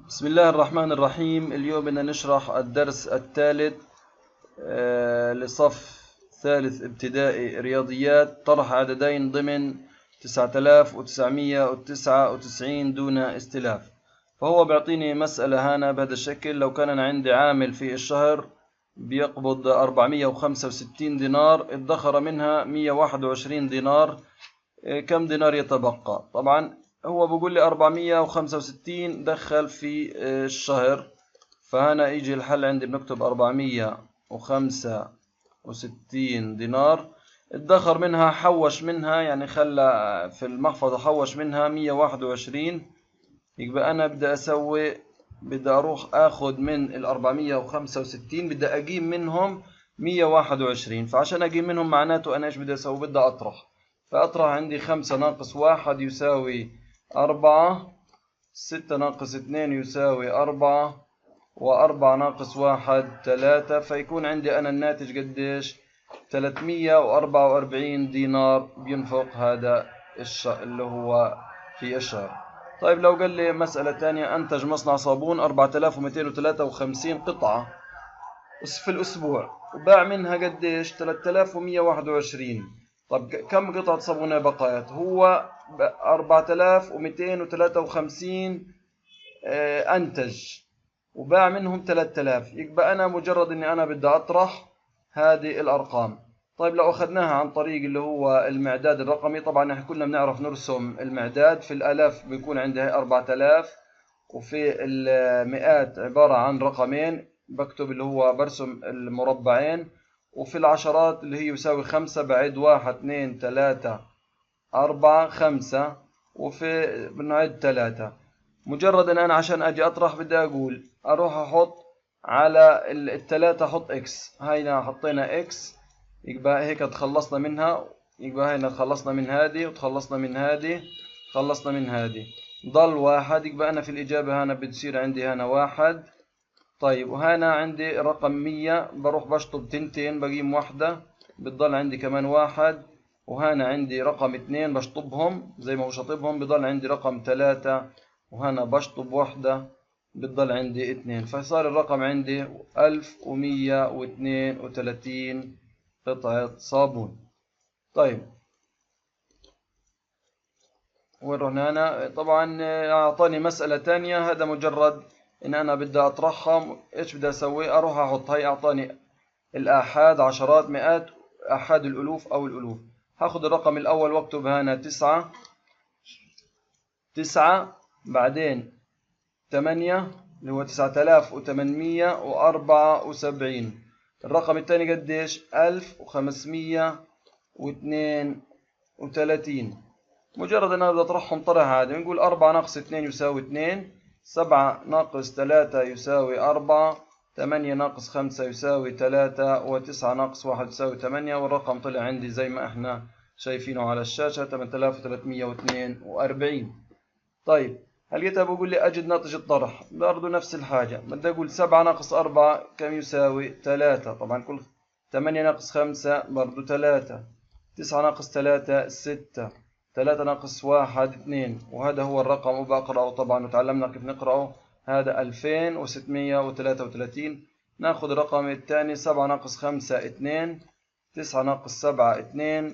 بسم الله الرحمن الرحيم. اليوم بدنا نشرح الدرس الثالث لصف ثالث ابتدائي رياضيات، طرح عددين ضمن 9999 دون استلاف. فهو بيعطيني مسألة هنا بهذا الشكل: لو كان أنا عندي عامل في الشهر بيقبض 465 دينار، ادخر منها 121 دينار، كم دينار يتبقى؟ طبعا هو بيقول لي 465 دخل في الشهر، فهنا يجي الحل عندي بنكتب 465 دينار، ادخر منها، حوش منها، يعني خلى في المحفظة حوش منها 121. يبقى أنا بدي أروح آخذ من ال 465، بدي أقيم منهم 121. فعشان أقيم منهم معناته أنا إيش بدي أسوي؟ بدي أطرح. فأطرح عندي 5 ناقص 1 يساوي 4، 6 ناقص 2 يساوي 4، و4 ناقص 1 3. فيكون عندي أنا الناتج قديش؟ 344 دينار بينفق هذا اللي هو في الشهر. طيب لو قال لي مسألة تانية: أنتج مصنع صابون 4253 قطعة في الأسبوع، وباع منها قديش؟ 3121. طب كم قطعة صابونة بقيت؟ هو 4253 أنتج وباع منهم 3000. يبقى أنا مجرد إني أنا بدي أطرح هذه الأرقام. طيب لو أخذناها عن طريق اللي هو المعداد الرقمي، طبعا احنا كلنا بنعرف نرسم المعداد. في الآلاف بيكون عندي 4000، وفي المئات عبارة عن رقمين بكتب اللي هو برسم المربعين، وفي العشرات اللي هي يساوي 5 بعد 1 2 3 4 5، وفي بنعد 3. مجرد ان انا عشان اجي اطرح بدي اقول اروح احط على الثلاثة احط اكس. هينا حطينا اكس، يبقى هيك تخلصنا منها. يبقى هنا تخلصنا من هذه وتخلصنا من هذه، خلصنا من هذه، ضل واحد. يبقى انا في الاجابة هنا بتصير عندي هنا واحد. طيب وهنا عندي رقم 100، بروح بشطب تنتين بقيم واحدة، بتضل عندي كمان واحد. وهنا عندي رقم 2 بشطبهم زي ما هو شطبهم، بضل عندي رقم 3، وهنا بشطب واحدة، بتضل عندي 2. فصار الرقم عندي 1132 قطعة صابون. طيب وين رحنا هنا؟ طبعا أعطاني مسألة تانية، هذا مجرد إن أنا بدي أطرحهم. إيش بدي أسوي؟ أروح أحط، هاي أعطاني الآحاد، عشرات، مئات، آحاد الألوف أو الألوف. هاخد الرقم الأول واكتب هنا 9، 9 بعدين 8 اللي هو 9874. الرقم الثاني قديش؟ 1532. مجرد أن أنا بدي أطرحهم طرح عادي، نقول 4 ناقص 2 يساوي 2، 7 ناقص 3 يساوي 4، 8 ناقص 5 يساوي 3، و9 ناقص 1 يساوي 8. والرقم طلع عندي زي ما احنا شايفينه على الشاشة، 8342. طيب هلقيتها بقول لي أجد ناتج الطرح، برضه نفس الحاجة. بدي أقول 7 ناقص 4 كم يساوي 3. طبعا كل 8 ناقص 5 برضه 3، 9 ناقص 3 6، 3 ناقص 1 2. وهذا هو الرقم، وبقرأه طبعا وتعلمنا كيف نقرأه. هذا 2633. ناخذ الرقم الثاني: 7 ناقص 5 2، 9 ناقص 7 2،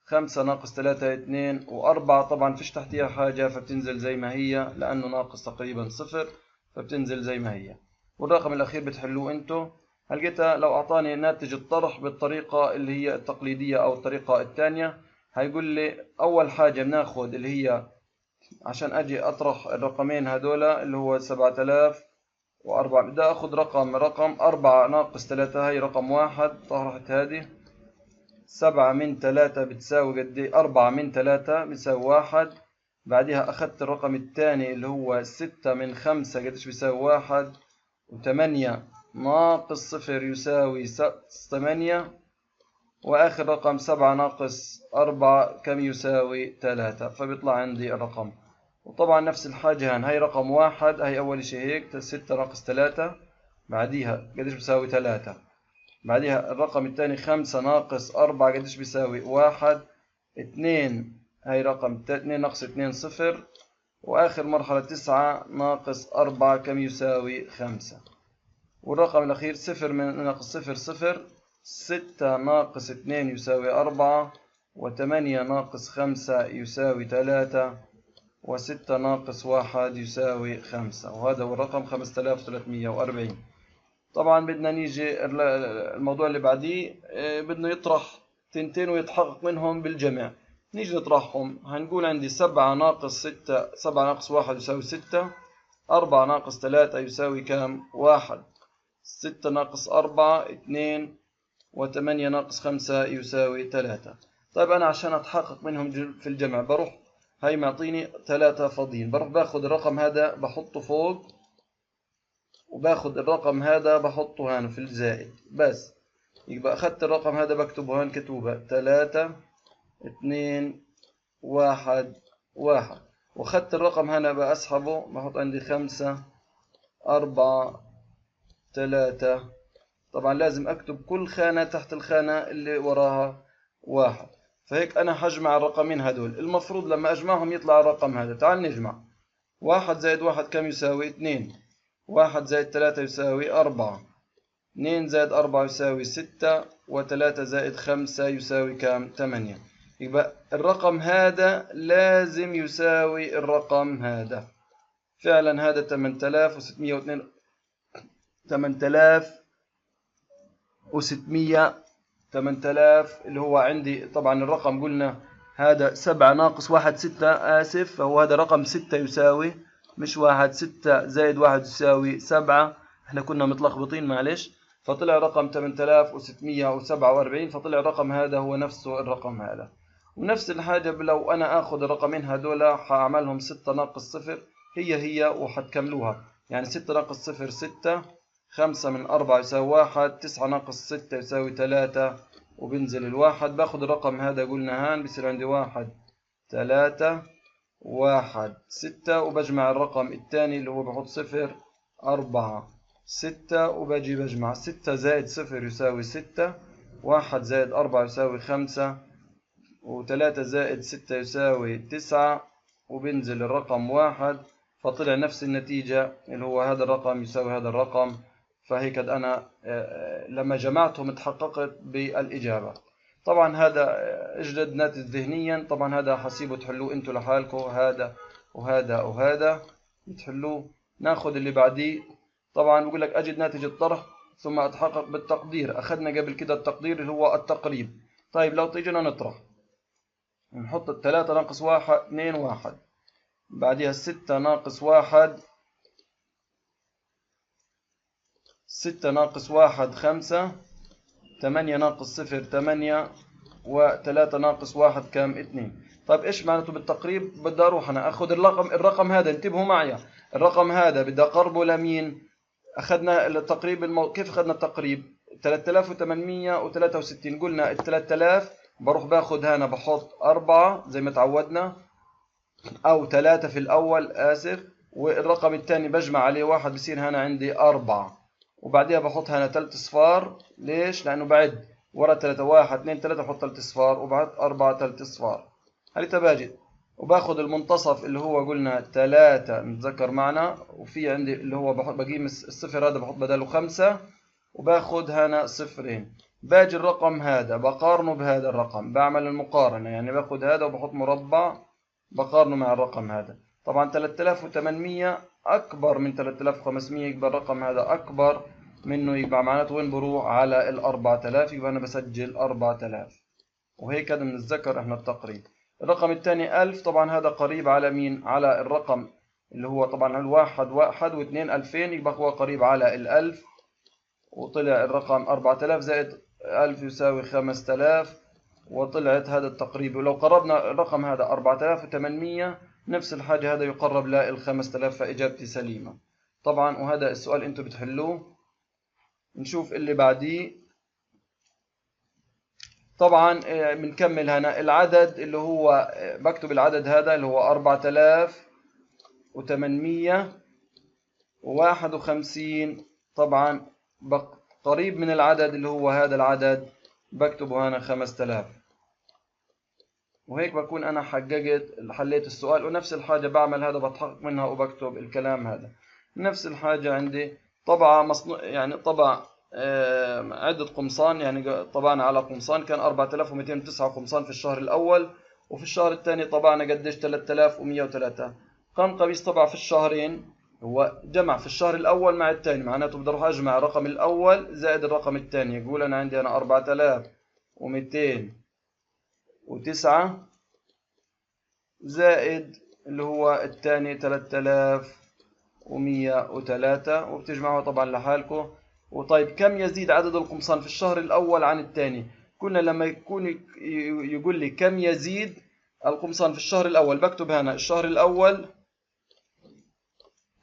5 ناقص 3 2، و4 طبعا فيش تحتها حاجة فبتنزل زي ما هي، لأنه ناقص تقريبا صفر فبتنزل زي ما هي. والرقم الأخير بتحلوه انتو. هلقيتها لو أعطاني ناتج الطرح بالطريقة اللي هي التقليدية أو الطريقة الثانية، هيقول لي أول حاجة بناخد اللي هي عشان أجي أطرح الرقمين هذولا اللي هو 7004. بدي أخذ رقم 4 ناقص 3، هي رقم 1 طرحت هذه. 7 من 3 بتساوي قد ايه؟ 4 من 3 بتساوي 1. بعدها أخذت الرقم الثاني اللي هو 6 من 5 قديش بيساوي 1. و8 ناقص 0 يساوي 8. وآخر رقم 7 ناقص 4 كم يساوي 3. فبيطلع عندي الرقم. وطبعا نفس الحاجة هاي رقم 1، هاي أول شيء هيك 6 ناقص 3، بعديها قديش بيساوي 3. بعديها الرقم الثاني 5 ناقص 4 قديش بيساوي 1. 2 هاي رقم 2 ناقص 2 0. وآخر مرحلة 9 ناقص 4 كم يساوي 5. والرقم الأخير 0 من ناقص 0 0. 6 ناقص 2 يساوي 4. و8 ناقص 5 يساوي 3. و6 ناقص 1 يساوي 5. وهذا هو الرقم 5340. طبعا بدنا نيجي الموضوع اللي بعديه، بدنا يطرح تنتين ويتحقق منهم بالجمع. نيجي نطرحهم. هنقول عندي 7 ناقص 6، 7 ناقص 1 يساوي 6. 4 ناقص 3 يساوي كام؟ 1. 6 ناقص 4 2. و8 ناقص 5 يساوي 3. طيب أنا عشان أتحقق منهم في الجمع بروح، هاي معطيني 3 فاضيين، بروح باخذ الرقم هذا بحطه فوق، وباخذ الرقم هذا بحطه هنا في الزائد بس. يبقى أخذت الرقم هذا بكتبه هون كتوبة 3 2 1 1. وأخذت الرقم هنا بأسحبه بحط عندي 5 4 3. طبعا لازم أكتب كل خانة تحت الخانة اللي وراها 1. فهيك أنا حجمع الرقمين هدول. المفروض لما أجمعهم يطلع الرقم هذا. تعال نجمع. 1 زائد 1 كم يساوي؟ 2. 1 زائد 3 يساوي 4. 2 زائد 4 يساوي 6. و3 زائد 5 يساوي كم؟ 8. يبقى الرقم هذا لازم يساوي الرقم هذا. فعلا هذا 8602. 8600 اللي هو عندي. طبعا الرقم قلنا هذا 7 ناقص 1 6. آسف، فهو هذا رقم 6 يساوي، مش 1. 6 زائد 1 يساوي 7. احنا كنا متلخبطين معلش. فطلع رقم 8647. فطلع الرقم هذا هو نفسه الرقم هذا. ونفس الحاجة لو أنا آخذ الرقمين هذولا حأعملهم 6 ناقص 0 هي وحتكملوها. يعني 6 ناقص 0 6. 5 من 4 يساوي 1. 9 ناقص 6 يساوي 3. وبنزل الواحد. باخذ الرقم هذا قلنا هان بصير عندي 1 3 1 6. وبجمع الرقم الثاني اللي هو بحط 0 4 6. وبجي بجمع 6 زائد 0 يساوي 6. 1 زائد 4 يساوي 5. و3 زائد 6 يساوي 9. وبنزل الرقم 1. فطلع نفس النتيجة اللي هو هذا الرقم يساوي هذا الرقم. فهيك أنا لما جمعتهم تحققت بالإجابة. طبعا هذا اجلد ناتج ذهنيا. طبعا هذا حسيبه تحلوه انتوا لحالكم. هذا وهذا وهذا تحلوه. ناخذ اللي بعديه. طبعا بقول لك أجد ناتج الطرح ثم أتحقق بالتقدير. أخذنا قبل كده التقدير اللي هو التقريب. طيب لو تيجينا نطرح، نحط 3 ناقص 1 2 1. بعدها 6 ناقص 1. 6 ناقص 1 5. 8 ناقص 0 8. و3 ناقص 1 كام؟ 2. طيب ايش معناته بالتقريب؟ بدي اروح انا اخذ الرقم هذا. انتبهوا معي، الرقم هذا بدي اقربه لمين؟ اخذنا التقريب كيف اخذنا التقريب؟ 3863. قلنا ال 3000 بروح باخذ هنا بحط 4 زي ما تعودنا، او 3 في الاول آسف. والرقم الثاني بجمع عليه 1 بصير هنا عندي 4. وبعديها بحط هنا 3 اصفار. ليش؟ لانه بعد ورا 3 1 2 3 بحط 3 اصفار، وبعد 4 3 اصفار. هل تباجد؟ وباخذ المنتصف اللي هو قلنا 3 نتذكر معنا. وفي عندي اللي هو بقيم الصفر هذا بحط بداله 5. وباخذ هنا صفرين. باجي الرقم هذا بقارنه بهذا الرقم. بعمل المقارنة، يعني باخذ هذا وبحط مربع بقارنه مع الرقم هذا. طبعا 3800 أكبر من 3500. يبقى الرقم هذا أكبر منه. يبقى معناته وين بروح؟ على ال 4000. يبقى أنا بسجل 4000. وهيك هذا بنتذكر إحنا التقريب. الرقم الثاني 1000. طبعا هذا قريب على مين؟ على الرقم اللي هو طبعا الواحد 1 و2 2000. يبقى هو قريب على ال 1000. وطلع الرقم 4000 زائد 1000 يساوي 5000. وطلعت هذا التقريب. ولو قربنا الرقم هذا 4800 نفس الحاجة هذا يقرب لل 5000. فإجابتي سليمة طبعا. وهذا السؤال انتم بتحلوه. نشوف اللي بعديه. طبعا بنكمل هنا العدد اللي هو بكتب العدد هذا اللي هو 4851. طبعا قريب من العدد اللي هو هذا العدد بكتبه هنا 5000. وهيك بكون أنا حليت السؤال. ونفس الحاجة بعمل هذا، بتحقق منها وبكتب الكلام هذا. نفس الحاجة عندي طبعة مصنوع، يعني طبع عدة قمصان، يعني طبعنا على قمصان كان 4209 قمصان في الشهر الأول، وفي الشهر الثاني طبعنا قديش 3103. قام قميص طبع في الشهرين، هو جمع في الشهر الأول مع الثاني، معناته بدي أروح أجمع الرقم الأول زائد الرقم الثاني. يقول أنا عندي 4209 زائد اللي هو الثاني 3103، وبتجمعوها طبعا لحالكم. وطيب كم يزيد عدد القمصان في الشهر الأول عن الثاني؟ كنا لما يكون يقول لي كم يزيد القمصان في الشهر الأول، بكتب هنا الشهر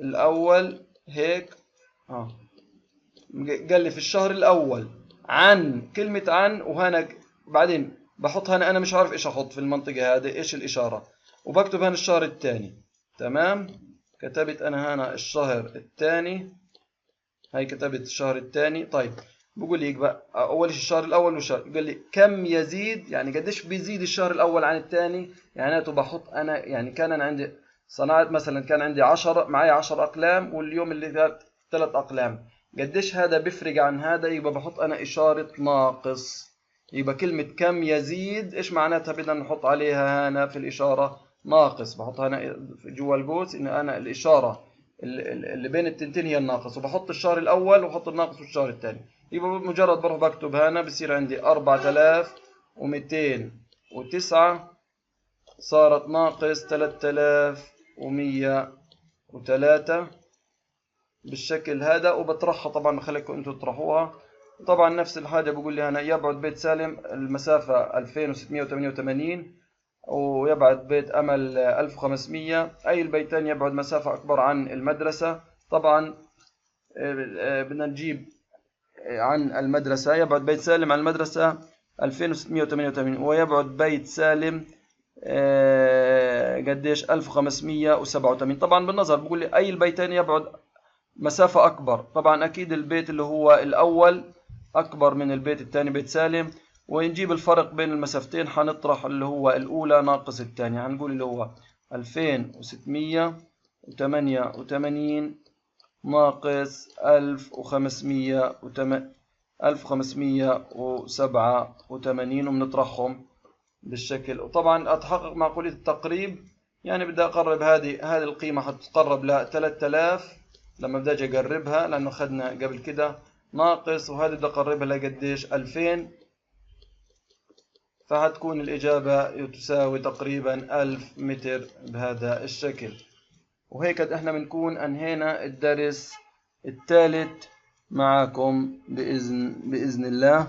الأول هيك. قال لي في الشهر الأول عن، كلمة عن، وهنا بعدين بحط هنا، أنا مش عارف إيش أحط في المنطقة هذه، إيش الإشارة، وبكتب هنا الشهر الثاني. تمام، كتبت أنا هنا الشهر الثاني، هاي كتبت الشهر الثاني. طيب بقول لي بقى أول شيء الشهر الأول والشهر، قال لي كم يزيد، يعني قديش بيزيد الشهر الأول عن الثاني. يعني أنا بحط أنا، يعني كان أنا عندي صنعت مثلا، كان عندي 10 معايا 10 أقلام، واليوم اللي فات 3 أقلام، قديش هذا بيفرق عن هذا؟ يبقى بحط أنا إشارة ناقص. يبقى كلمة كم يزيد إيش معناتها؟ بدنا نحط عليها هنا في الإشارة ناقص، بحطها هنا جوا القوس إن أنا الإشارة اللي بين التنتين هي الناقص، وبحط الشهر الأول وبحط الناقص في الشهر الثاني. يبقى مجرد بروح بكتب هنا بصير عندي 4209 صارت ناقص 3103 بالشكل هذا، وبطرحها طبعا، بخليكم انتم تطرحوها. طبعا نفس الحاجة بقول لي هنا يبعد بيت سالم المسافة 2688 ويبعد بيت أمل 1500، أي البيتين يبعد مسافة أكبر عن المدرسة. طبعا بدنا نجيب عن المدرسة، يبعد بيت سالم عن المدرسة 2688، ويبعد بيت سالم قديش 1587. طبعا بالنظر بقول لي أي البيتين يبعد مسافة أكبر. طبعا أكيد البيت اللي هو الأول أكبر من البيت الثاني بيت سالم، ونجيب الفرق بين المسافتين، حنطرح اللي هو الأولى ناقص الثانية، هنقول اللي هو 2688 ناقص 1587، وبنطرحهم بالشكل. وطبعا أتحقق معقولية التقريب، يعني بدي أقرب هذه القيمة حتتقرب ل 3000 لما بدي أجي أقربها، لأنه أخذنا قبل كده ناقص، وهذه بدي أقربها لقديش 2000، فهتكون الإجابة تساوي تقريبا 1000 متر بهذا الشكل. وهيك احنا بنكون أنهينا الدرس الثالث معكم بإذن الله.